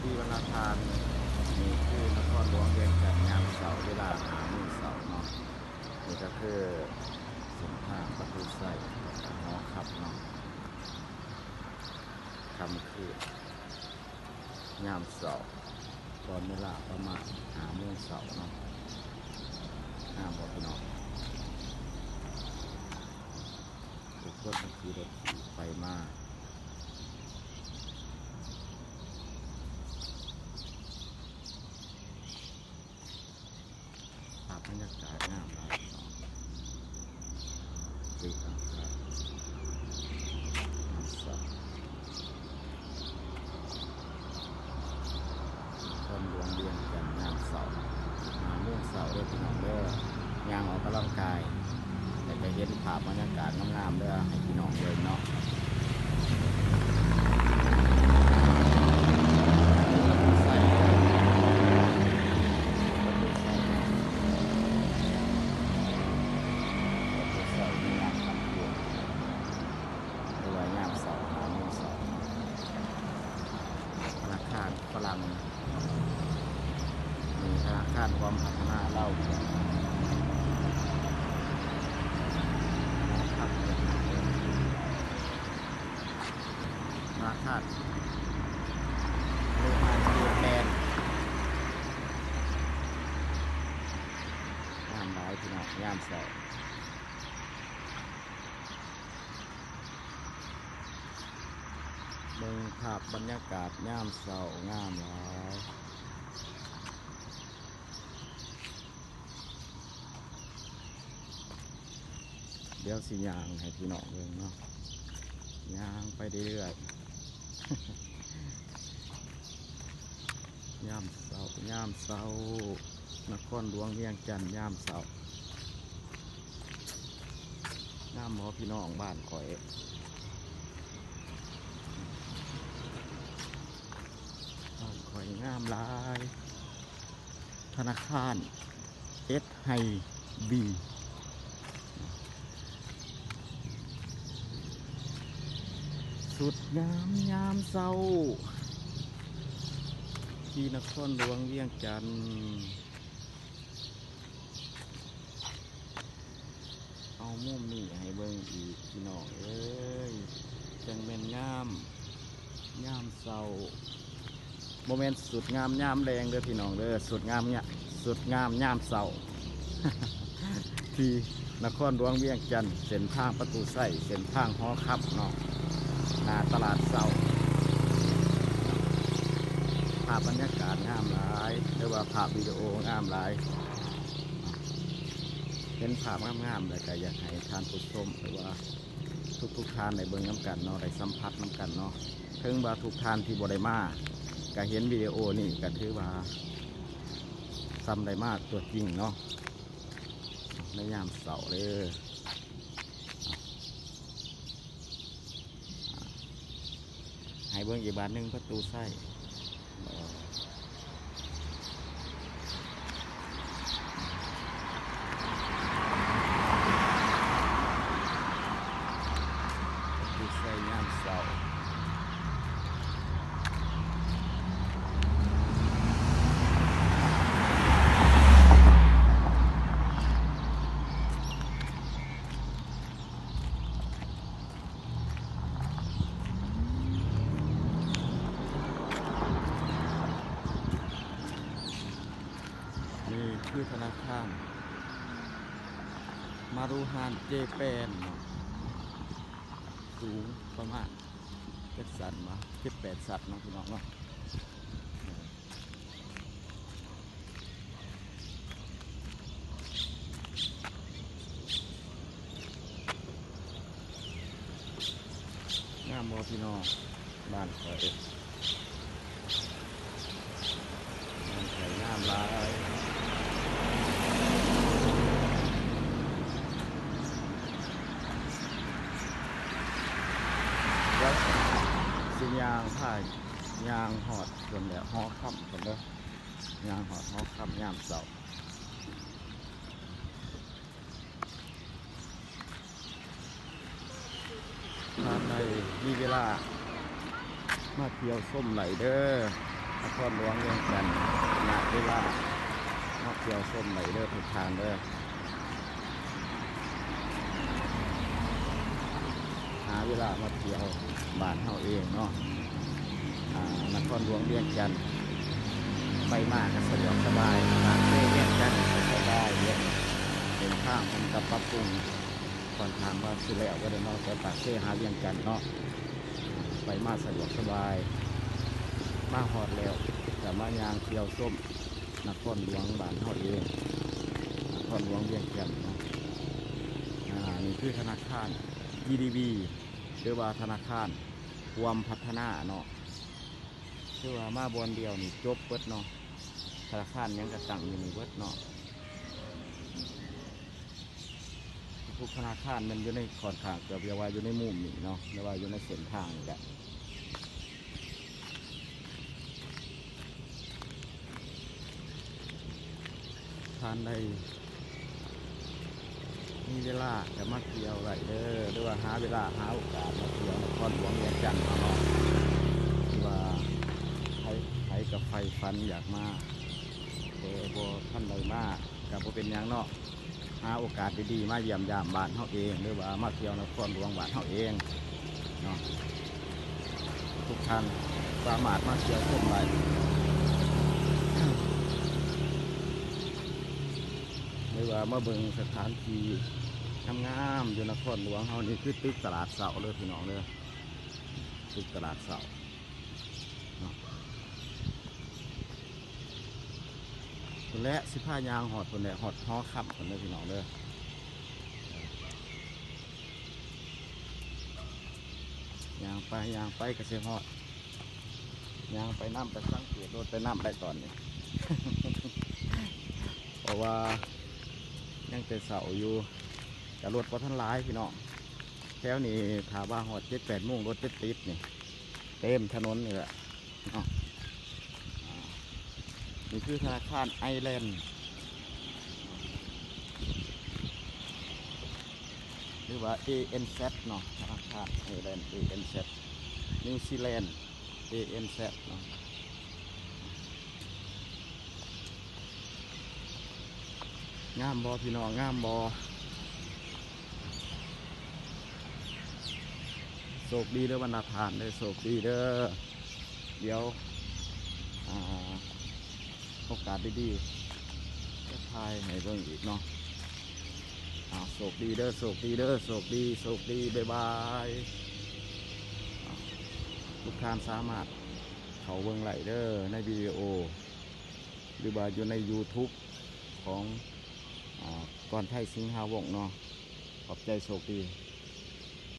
ดีวันละทานนี่คือนครหลวงเวียงจันทร์ยามเสาร์เวลา5 โมงเช้าเนาะนี่ก็คือเส้นทางประตูใส่หอขับเนาะคำคือยามเสาร์ตอนเวลาประมาณ5 โมงเช้าเนาะบ่พี่น้องทุกคนก็ขี่รถไปมาบรรยากาศงามหลายเนาะตีอากาศน้ำใสคนหลวงเวียงจันทร์ยามเสาร์5 โมงเช้าเด้อพี่น้องเด้อย่างออกกำลังกายแต่จะเห็นภาพบรรยากาศงามๆเด้อให้พี่น้องเลยเนาะฝรั่งมีธนาคารความพัฒนาเล่าครับธนาคารโรงงานดูแทนงามหลายพี่น้องงามเสาเบิ่งภาพบรรยากาศยามเช้างามหลายเดี๋ยวสิย่างให้พี่น้องเบิ่งเนาะย่างไปเรื่อยๆยามเช้านครหลวงเวียงจันทร์ยามเช้างามบ่พี่น้องบ้านข่อยงามหลายธนาคาร SIB สุดงามยามเช้าที่นครหลวงเวียงจันทร์เอามุมนี้ให้เบิ่งอีกพี่น้องเอ้ยจังเป็นงามยามเช้าโมเมนต์สุดงามยามแรงเด้อพี่น้องเด้อสุดงามเนี่ยสุดงามยามเสา ที่นครหลวงเวียงจันทร์เส้นทางประตูไส้เส้นทางหอคับเนาะหน้าตลาดเสาภาพบรรยากาศงามหลายหรือว่าภาพวิดีโองามหลายเป็นภาพงามๆเลยก็อยากให้ท่านผู้ชมหรือว่าทุกท่านในเบื้องน้ำกันเนาะได้สัมผัสน้ำกันเนาะถึงว่าทุกท่านที่บ่ได้มาก็เห็นวิดีโอนี่ก็ถือว่าซ้ำได้มากตัวจริงเนาะในยามเสาร์เลยให้เบิ้งอีกบาทหนึ่งประตูไส้ประตูไส้ยามเสาร์คือธนาคารมารูฮานเจแปนสูงประมาณ7 สัตว์มา7-8 สัตว์นะพี่น้องเนาะงามบ่พี่น้องบ้านข่อยบ้านข่อยงามหลายสิยางผ่ายยางหอดจนแล้วหอค่ำกันเด้อยางหอดหอค่ำยามเสาร์ทานในมีเวลามาเที่ยวส้มไหลเด้อ นครหลวงเวียงจันทน์ณเวลามาเที่ยวชมไหลเด้อทุกทานเด้อหาเวลามาเที่ยวบ้านเฮาเองเนาะนครหลวงเวียงจันทน์ไปมากก็สะดวกสบายทางเวียงจันทน์ก็สบายเยอะเป็นทางมันกับปรับปรุงค่อนข้างว่าสิแล้วก็ได้เนาะแต่ปากเซ่หาเวียงจันทน์เนาะไปมาสะดวกสบายมาฮอดแล้วแต่มายางเที่ยวส้มนครหลวงบ้านเฮาเองนครหลวงเวียงจันทน์เนาะนี่คือธนาคาร GDB หรือว่าธนาคารรวมพัฒนาเนาะคือว่ามาบอนเดียวนี่จบเบิดเนาะธนาคารยังกระตั้งอยู่ในเบิดเนาะทุกธนาคารมันอยู่ในขอนข้างเกือบจะว่าอยู่ในมุมนี่เนาะหรือว่าอยู่ในเส้นทางนี่แหละทานได้มีเวลาจะมาเที่ยวไรเด้อหรือว่าหาเวลาหาโอกาสมาเที่ยวนครหลวงเวียงจันทน์เนาะที่ว่าใครกับไฟฟันอยากมาโบท่านใดมากับโบเป็นอย่างเนาะหาโอกาสดีๆมาเยี่ยมยามบ้านเฮาเองหรือว่ามาเที่ยวนครหลวงบ้านเฮาเองเนาะทุกท่านสามารถมาเที่ยวชมได้หรือว่ามาเบิ่งสถานที่งามๆอยู่นครหลวงเฮานี่คือตึกตลาดเสาเลยพี่น้องเลยตึกตลาดเสาเนาะคนและ15 ยางหอดคนและหอดฮ้อขับคนเลยพี่น้องเลยยางไปกระเสียหอดยางไปน้ำไปสังเกตรถไปน้ำได้ตอนนี้ เพราะว่ายังเป็นเสาอยู่แต่รถพอท่านร้ายพี่น้องแถวนี้ถามว่าหอด7-8 โมงรถติดนี่เต็มถนนนี่แหละนี่คือธนาคารไอแลนด์หรือว่า ANZ เนาะธนาคารไอแลนด์ ANZ นิวซีแลนด์ ANZ เนาะงามบอพี่น้องงามบอโชคดีเด้อบรรดาทานเลยโชคดีเด้อเดี๋ยวโอกาสดีๆจะพายให้เบิ่งอีกเนาะโชคดีเด้อโชคดีเด้อโชคดีโชคดีบ๊ายบายทุกท่านสามารถเขาเบิ่งไหลเด้อในวิดีโอหรือว่าอยู่ใน YouTube ของก่อนไทยสิงหาวงเนาะขอบใจโชคดี